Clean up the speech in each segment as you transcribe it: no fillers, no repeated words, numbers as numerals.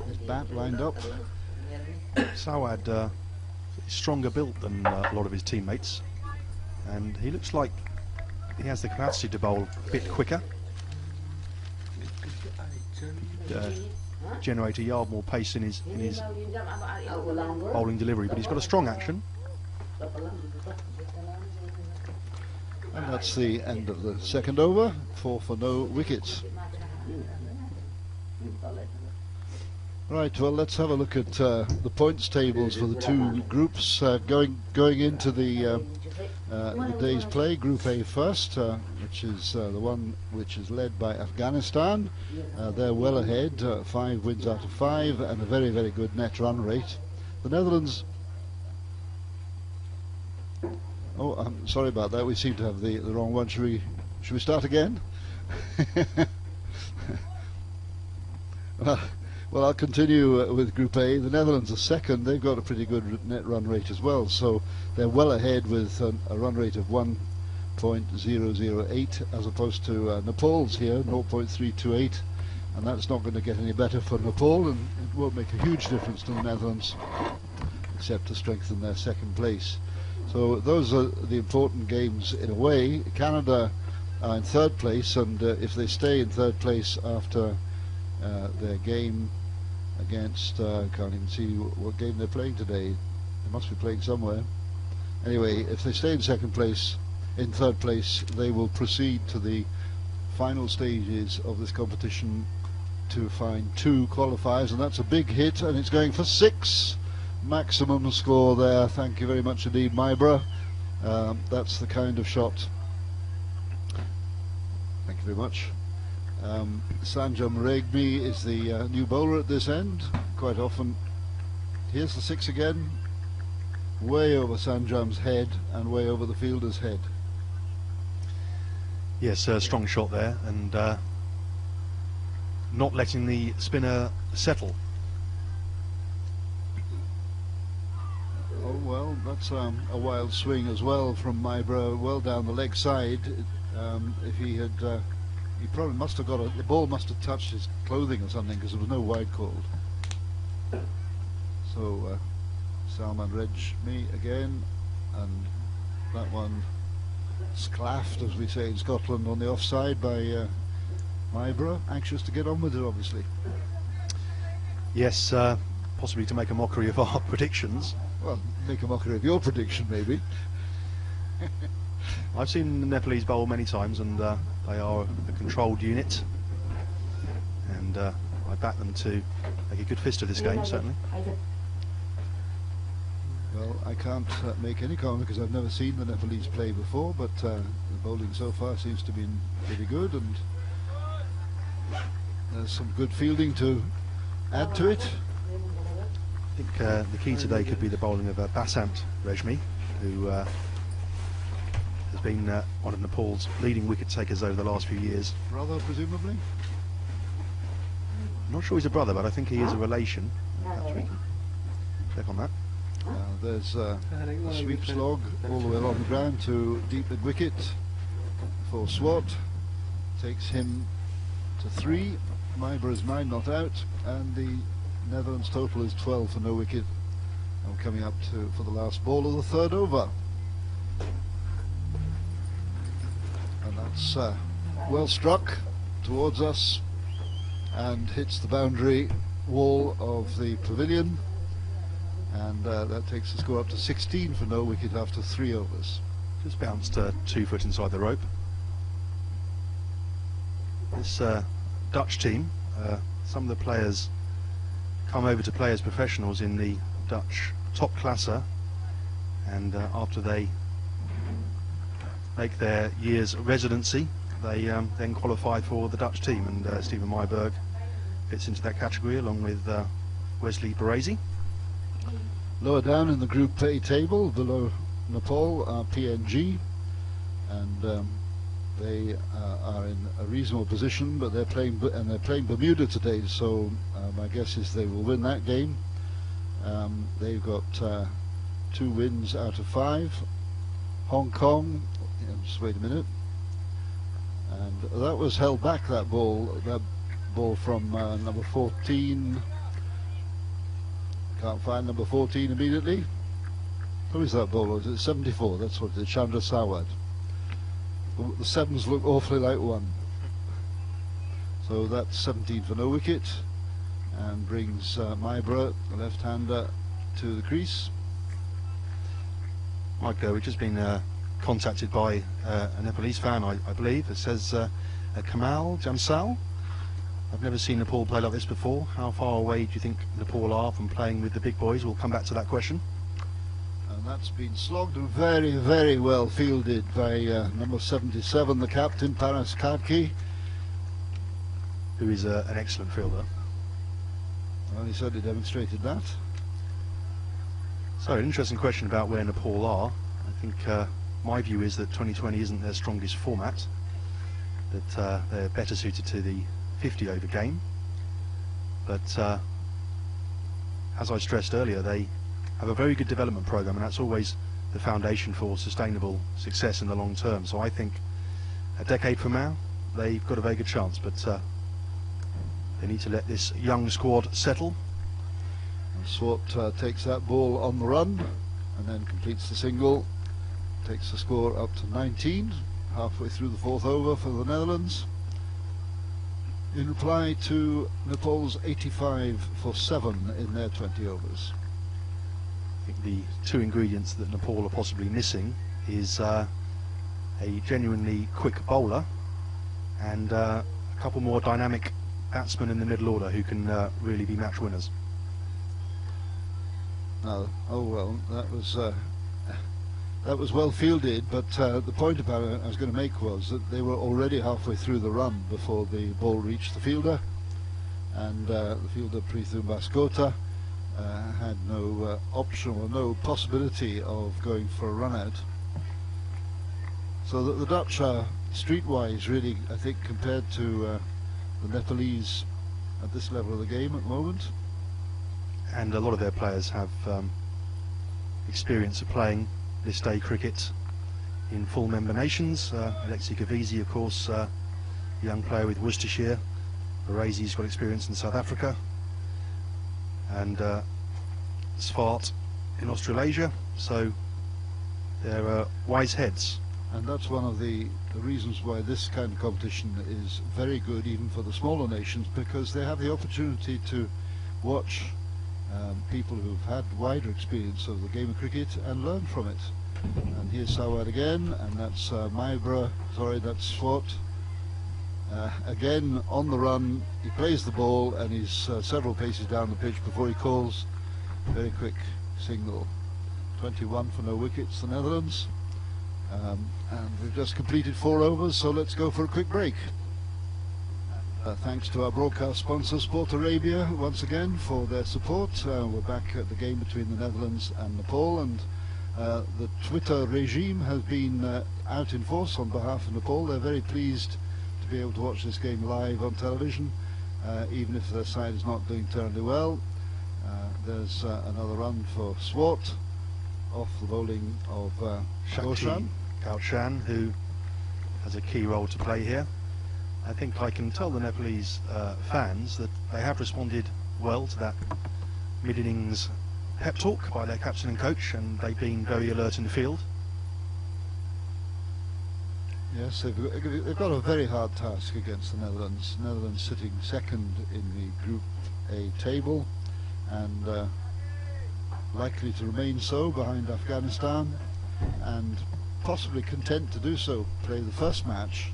his bat lined up. Sawad is stronger built than a lot of his teammates, and he looks like he has the capacity to bowl a bit quicker. Generate a yard more pace in his bowling delivery, but he's got a strong action. And that's the end of the second over. 4 for no wickets. Right, well, let's have a look at the points tables for the two groups going into the day's play. Group A first, which is the one which is led by Afghanistan. They're well ahead, 5 wins out of 5, and a very, very good net run rate. The Netherlands... Oh, I'm sorry about that. We seem to have the wrong one. Should we start again? Well, I'll continue with Group A. The Netherlands are second. They've got a pretty good net run rate as well, so they're well ahead with a run rate of 1.008 as opposed to Nepal's here, 0.328, and that's not going to get any better for Nepal, and it won't make a huge difference to the Netherlands except to strengthen their second place. So those are the important games in a way. Canada are in third place, and if they stay in third place after their game against, I can't even see what game they're playing today. They must be playing somewhere. Anyway, if they stay in third place, they will proceed to the final stages of this competition to find 2 qualifiers, and that's a big hit, and it's going for 6. Maximum score there. Thank you very much indeed, Mybra. That's the kind of shot. Thank you very much. Sanjam Regmi is the new bowler at this end. Quite often, here's the 6 again, way over Sanjam's head and way over the fielder's head. Yes, strong shot there, and not letting the spinner settle. Oh well, that's a wild swing as well from Mybra, well down the leg side. If he had, he probably must have got the ball must have touched his clothing or something, because there was no wide called. So Salman Regmi again, and that one sclaffed, as we say in Scotland, on the offside by Mybra, anxious to get on with it, obviously. Yes, possibly to make a mockery of our predictions. Well, make a mockery of your prediction, maybe. I've seen the Nepalese bowl many times, and they are a controlled unit, and I back them to make a good fist of this game, certainly. Well, I can't make any comment because I've never seen the Nepalese play before, but the bowling so far seems to be pretty good, and there's some good fielding to add to it. I think the key today could be the bowling of Basant Regmi, who has been one of Nepal's leading wicket takers over the last few years. Brother, presumably? I'm not sure he's a brother, but I think he is a relation. Perhaps we can check on that. There's a sweep slog all the way along the ground to deep mid wicket for Swat. Takes him to 3. Mybra is 9 not out, and the Netherlands total is 12 for no wicket. And we're coming up for the last ball of the third over. And that's well struck towards us and hits the boundary wall of the pavilion, and that takes the score up to 16 for no wicket after 3 overs. Just bounced 2 foot inside the rope. This Dutch team, some of the players come over to play as professionals in the Dutch top classer, and after they make their year's residency, they then qualify for the Dutch team, and Steven Myberg fits into that category along with Wesley Baresi. Lower down in the Group A table, below Nepal, are PNG, and they are in a reasonable position, but they're playing Bermuda today, so my guess is they will win that game. They've got 2 wins out of 5. Hong Kong, just wait a minute, and that was held back, that ball from number 14, Can't find number 14 immediately. Who is that bowler? Is it 74? That's what it is, Chandra Sawad. The sevens look awfully like 1. So that's 17 for no wicket, and brings Maibra, the left-hander, to the crease. Mike, we've just been contacted by a Nepalese fan, I believe. It says Kamal Jamsal. I've never seen Nepal play like this before. How far away do you think Nepal are from playing with the big boys? We'll come back to that question. And that's been slogged and very, very well fielded by number 77, the captain, Paras Kadki. Who is an excellent fielder. Well, he certainly demonstrated that. So, an interesting question about where Nepal are. I think my view is that 2020 isn't their strongest format, that they're better suited to the 50 over game. But as I stressed earlier, they have a very good development program, and that's always the foundation for sustainable success in the long term. So I think a decade from now, they've got a very good chance, but they need to let this young squad settle. And Swart takes that ball on the run and then completes the single, takes the score up to 19, halfway through the 4th over for the Netherlands, in reply to Nepal's 85 for 7 in their 20 overs. I think the 2 ingredients that Nepal are possibly missing is a genuinely quick bowler and a couple more dynamic batsmen in the middle order who can really be match winners. Oh well, that was well fielded, but the point about it I was going to make was that they were already halfway through the run before the ball reached the fielder, and the fielder Prithum Baskota had no option or no possibility of going for a run out. So that the Dutch are streetwise, really, I think, compared to the Nepalese at this level of the game at the moment. And a lot of their players have experience of playing this day cricket in full member nations. Alexi Kavisi, of course, young player with Worcestershire. Barazi's got experience in South Africa. And Svart in Australasia. So they're wise heads. And that's one of the reasons why this kind of competition is very good even for the smaller nations, because they have the opportunity to watch people who've had wider experience of the game of cricket and learn from it. And here's Sawad again, and that's that's Swart. Again on the run, he plays the ball and he's several paces down the pitch before he calls. Very quick single. 21 for no wickets, the Netherlands. And we've just completed 4 overs, so let's go for a quick break. Thanks to our broadcast sponsor Sport Arabia once again for their support. We're back at the game between the Netherlands and Nepal, and the Twitter regime has been out in force on behalf of Nepal. They're very pleased to be able to watch this game live on television, even if their side is not doing terribly well. There's another run for Swart off the bowling of Kauchan, who has a key role to play here. I think I can tell the Nepalese fans that they have responded well to that mid-innings pep talk by their captain and coach, and they've been very alert in the field. Yes, they've got a very hard task against the Netherlands. Netherlands sitting second in the Group A table, and likely to remain so behind Afghanistan, and possibly content to do so. Play the first match,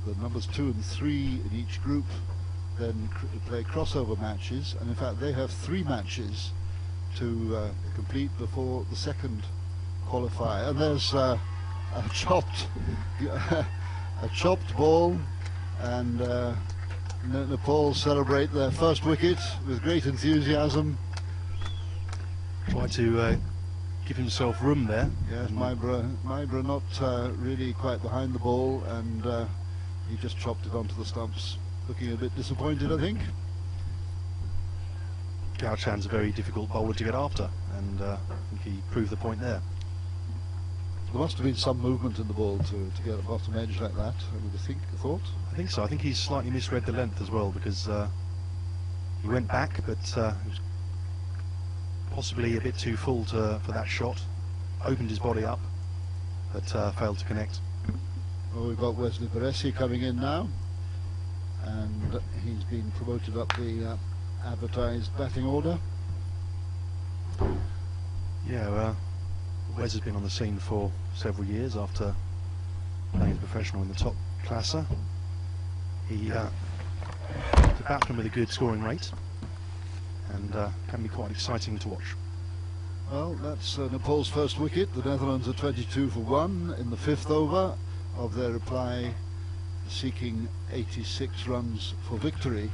the numbers 2 and 3 in each group, then play crossover matches, and in fact they have 3 matches to complete before the second qualifier. And there's a chopped ball, and Nepal celebrate their first wicket with great enthusiasm. Try to give himself room there. Yes, Maibra not really quite behind the ball, and he just chopped it onto the stumps, looking a bit disappointed, I think. Kauchan's a very difficult bowler to get after, and I think he proved the point there. There must have been some movement in the ball to get a bottom edge like that, I would thought. I think so. I think he's slightly misread the length as well, because he went back, but he was possibly a bit too full for that shot. Opened his body up, but failed to connect. Well, we've got Wesley Baresi coming in now, and he's been promoted up the advertised batting order. Yeah, Wes has been on the scene for several years after playing professional in the top classer. He's a batsman with a good scoring rate, and can be quite exciting to watch. Well, that's Nepal's first wicket. The Netherlands are 22 for 1 in the 5th over of their reply, seeking 86 runs for victory,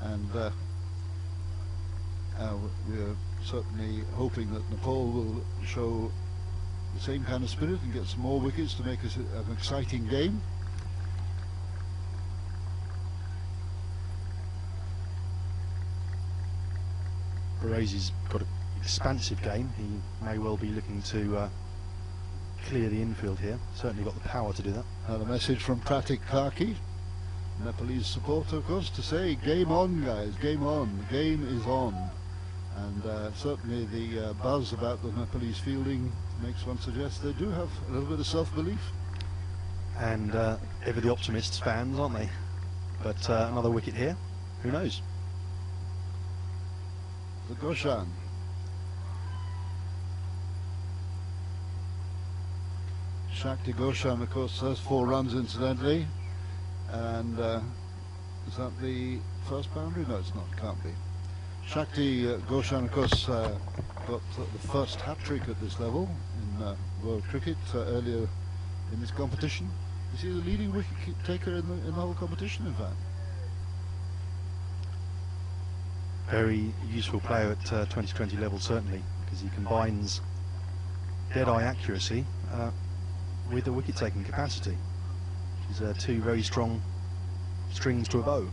and we're certainly hoping that Nepal will show the same kind of spirit and get some more wickets to make it an exciting game. Baresi's got an expansive game. He may well be looking to clear the infield here. Certainly got the power to do that. And a message from Pratik Kaki, Nepalese supporter, of course, to say, game on guys, game on, the game is on. And certainly the buzz about the Nepalese fielding makes one suggest they do have a little bit of self-belief. And ever the optimists fans, aren't they? But another wicket here, who knows? The Goshan. Shakti Goshan, of course, has 4 runs incidentally. And is that the first boundary? No, it's not, can't be. Shakti Goshan, of course, got the first hat-trick at this level in world cricket earlier in this competition. Is he the leading wicket taker in the whole competition, in fact? Very useful player at 2020 level, certainly, because he combines dead-eye accuracy with the wicket-taking capacity. Which is 2 very strong strings to a bow.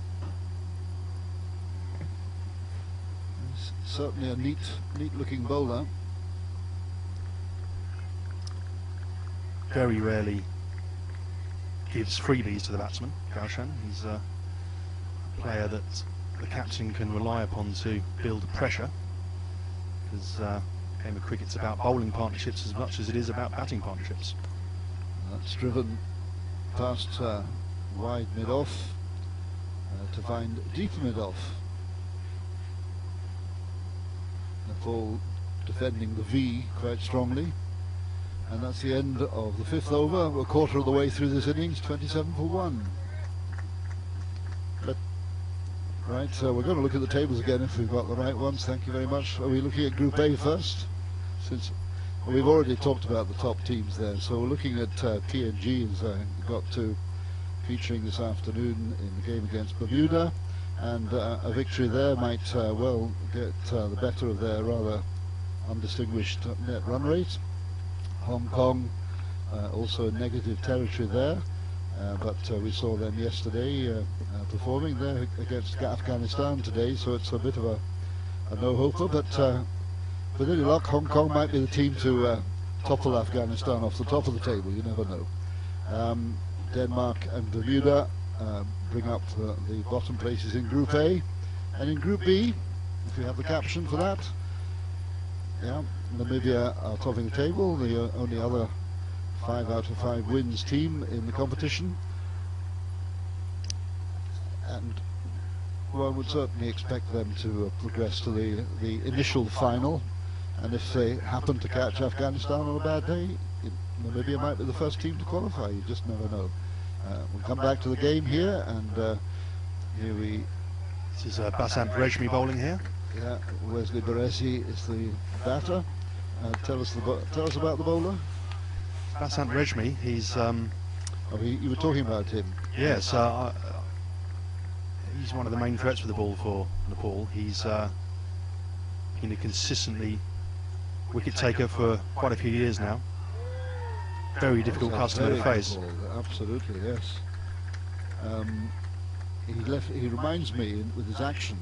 Certainly a neat-looking bowler. Very rarely gives freebies to the batsman, Goshan. He's a player that the captain can rely upon to build pressure, because game of cricket's about bowling partnerships as much as it is about batting partnerships. That's driven past wide mid-off to find deep mid-off. Nepal defending the V quite strongly, and that's the end of the 5th over. We're a quarter of the way through this innings, 27 for 1. Right, so we're going to look at the tables again if we've got the right ones. Thank you very much. Are we looking at Group A first? Since we've already talked about the top teams there, so we're looking at PNG as got to featuring this afternoon in the game against Bermuda. And a victory there might well get the better of their rather undistinguished net run rate. Hong Kong also in negative territory there, but we saw them yesterday performing there against Afghanistan today, so it's a bit of a no-hoper, but with any luck Hong Kong might be the team to topple Afghanistan off the top of the table, you never know. Denmark and Bermuda bring up the bottom places in Group A, and in Group B, if we have the caption for that, yeah, Namibia are topping the table, the only other 5 out of 5 wins team in the competition, and one would certainly expect them to progress to the initial final, and if they happen to catch Afghanistan on a bad day, Namibia might be the first team to qualify, you just never know. We'll come back to the game here, and here we... This is Basant Rejmi bowling here. Yeah, Wesley Baresi is the batter. Tell us about the bowler. Basant Rejmi, he's... you were talking about him. Yes, he's one of the main threats with the ball for Nepal. He's been a consistently wicket taker for quite a few years now. Very difficult customer to face. Absolutely, yes. He reminds me with his action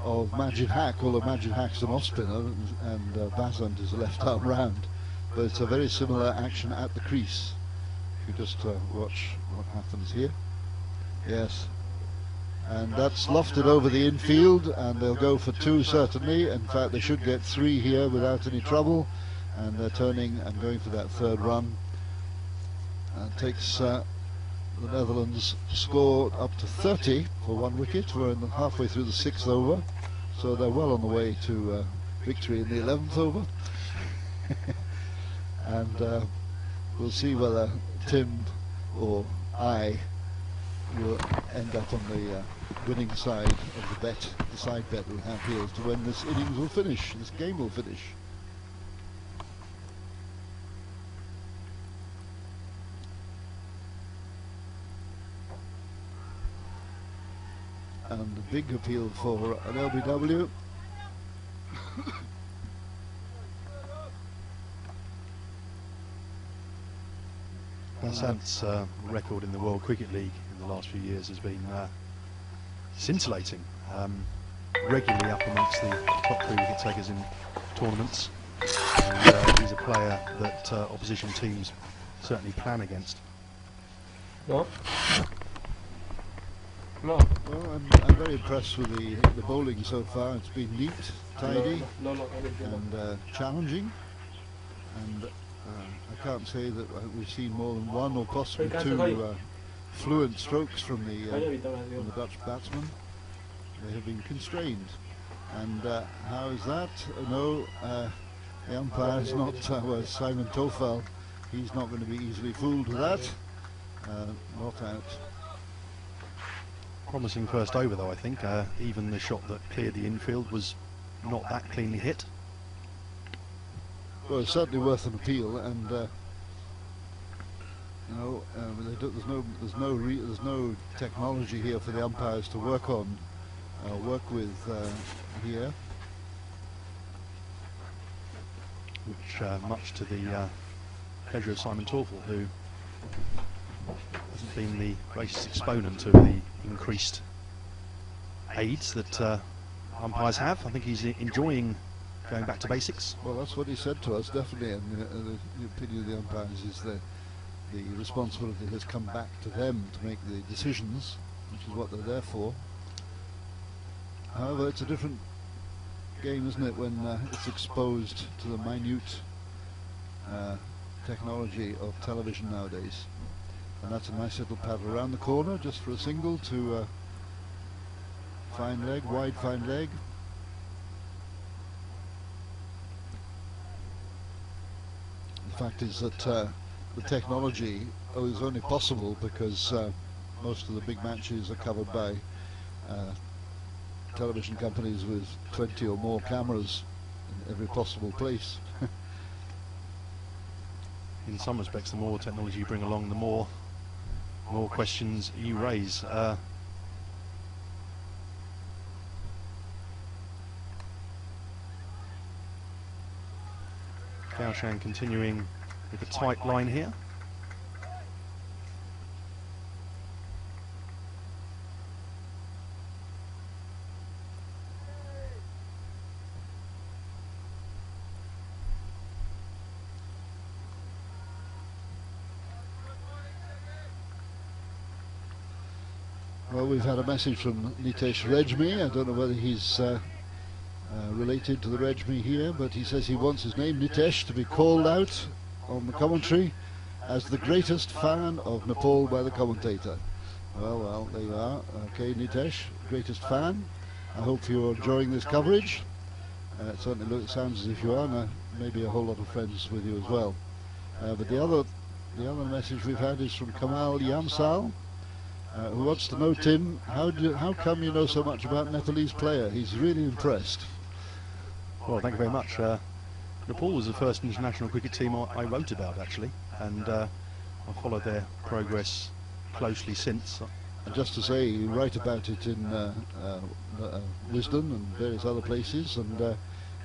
of Majid Haq, although Majid Haq's an off-spinner and Basant is a left-arm round, but it's a very similar action at the crease. If you just watch what happens here. Yes. and that's lofted over the infield, and they'll go for 2 certainly. In fact, they should get 3 here without any trouble, and they're turning and going for that 3rd run. And takes the Netherlands score up to 30 for 1 wicket. We're halfway through the 6th over, so they're well on the way to victory in the 11th over. And we'll see whether Tim or I will end up on the winning side of the bet, the side bet we have here as to when this innings will finish, this game will finish. And the big appeal for an LBW. Hassan's record in the World Cricket League in the last few years has been scintillating. Regularly up amongst the top 3 wicket takers in tournaments, and he's a player that opposition teams certainly plan against. No? No. Well, I'm very impressed with the bowling so far. It's been neat, tidy, and challenging, and I can't say that we've seen more than 1 or possibly 2 fluent strokes from the Dutch batsmen. They have been constrained, and how is that? No, the umpire is not. Well, Simon Tofel, he's not going to be easily fooled with that. Not out. Promising first over though, I think. Even the shot that cleared the infield was not that cleanly hit. Well, it's certainly worth an appeal, and there's no technology here for the umpires to work with here, which much to the pleasure of Simon Torfel, who hasn't been the greatest exponent of the increased aids that umpires have. I think he's enjoying going back to basics. Well, that's what he said to us, definitely, and the opinion of the umpires is that the responsibility has come back to them to make the decisions, which is what they're there for. However, it's a different game, isn't it, when it's exposed to the minute technology of television nowadays. And that's a nice little paddle around the corner just for a single to fine leg, wide fine leg. The fact is that the technology is only possible because most of the big matches are covered by television companies with 20 or more cameras in every possible place. In some respects, the more technology you bring along, the more questions you raise. Gaoshan continuing with a tight line here. Well, we've had a message from Nitesh Rejmi. I don't know whether he's related to the Rejmi here, but he says he wants his name, Nitesh, to be called out on the commentary as the greatest fan of Nepal by the commentator. Well, there you are. Okay, Nitesh, greatest fan. I hope you're enjoying this coverage. It certainly sounds as if you are, and maybe a whole lot of friends with you as well. But the other message we've had is from Kamal Yamsal, who wants to know, Tim, how come you know so much about Nepalese player? He's really impressed. Well, thank you very much. Nepal was the first international cricket team I wrote about, actually, and I've followed their progress closely since. And just to say, you write about it in Wisden and various other places, and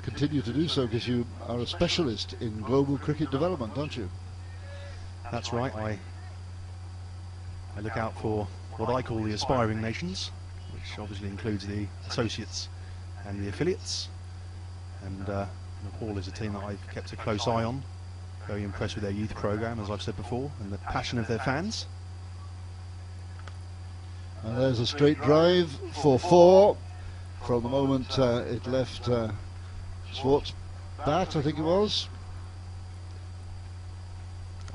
continue to do so because you are a specialist in global cricket development, aren't you? That's right. I look out for what I call the aspiring nations, which obviously includes the associates and the affiliates. And Nepal is a team that I've kept a close eye on. Very impressed with their youth program, as I've said before, and the passion of their fans. And there's a straight drive for 4 from the moment it left Swart's bat, I think it was.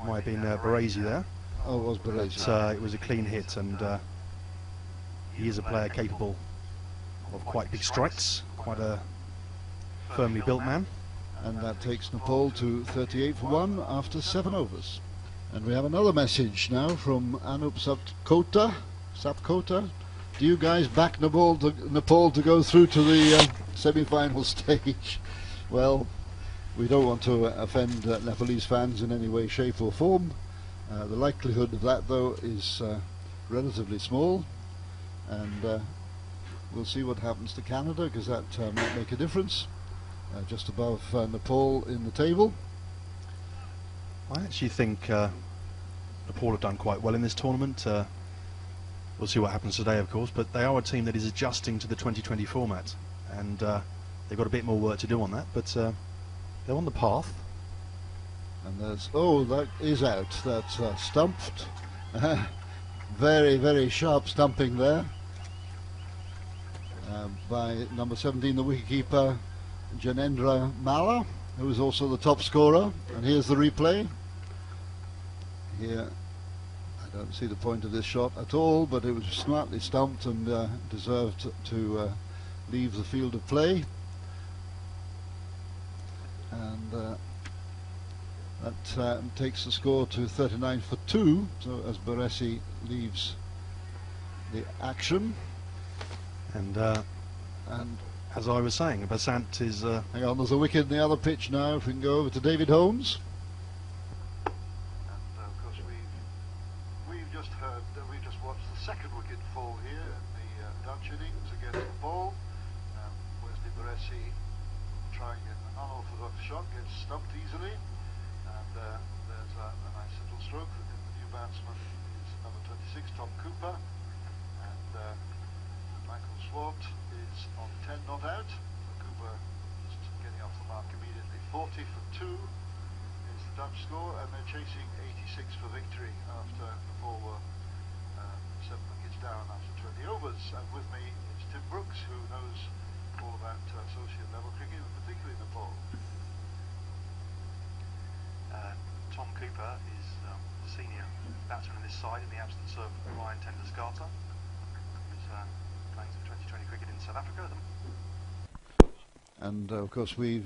Might have been Baresi there. Oh, it was Baresi. But it was a clean hit, and he is a player capable of quite big strikes, quite a firmly built man. And that takes Nepal to 38 for 1 after 7 overs. And we have another message now from Anup Sapkota. Do you guys back Nepal to go through to the semi-final stage? Well, we don't want to offend Nepalese fans in any way, shape or form. The likelihood of that, though, is relatively small, and we'll see what happens to Canada, because that might make a difference. Just above Nepal in the table. I actually think Nepal have done quite well in this tournament. We'll see what happens today, of course, but they are a team that is adjusting to the 2020 format, and they've got a bit more work to do on that, but they're on the path. And there's, oh, that is out. That's stumped. Very, very sharp stumping there by number 17, the wicketkeeper Janendra Malla, who is also the top scorer. And here's the replay. Here, I don't see the point of this shot at all, but it was smartly stumped and deserved to leave the field of play. And that takes the score to 39 for 2, so as Baresi leaves the action. And as I was saying, Basant is... hang on, there's a wicket in the other pitch now. If we can go over to David Holmes. And of course we've just heard, we just watched the second wicket fall here in the Dutch innings against the ball. Wesley Baresi trying an unorthodox shot, gets stumped easily. And there's a nice little stroke. The new batsman is number 26, Tom Cooper. And Michael Swart is on 10 not out. So Cooper just getting off the mark immediately. 40 for 2 is the Dutch score, and they're chasing 86 for victory after the ball were 7 wickets down after 20 overs. And with me is Tim Brooks, who knows all about associate level cricket, and particularly Nepal. Tom Cooper is the senior batsman on this side in the absence of Ryan Tenders-Carter, who's playing some 2020 cricket in South Africa. And of course we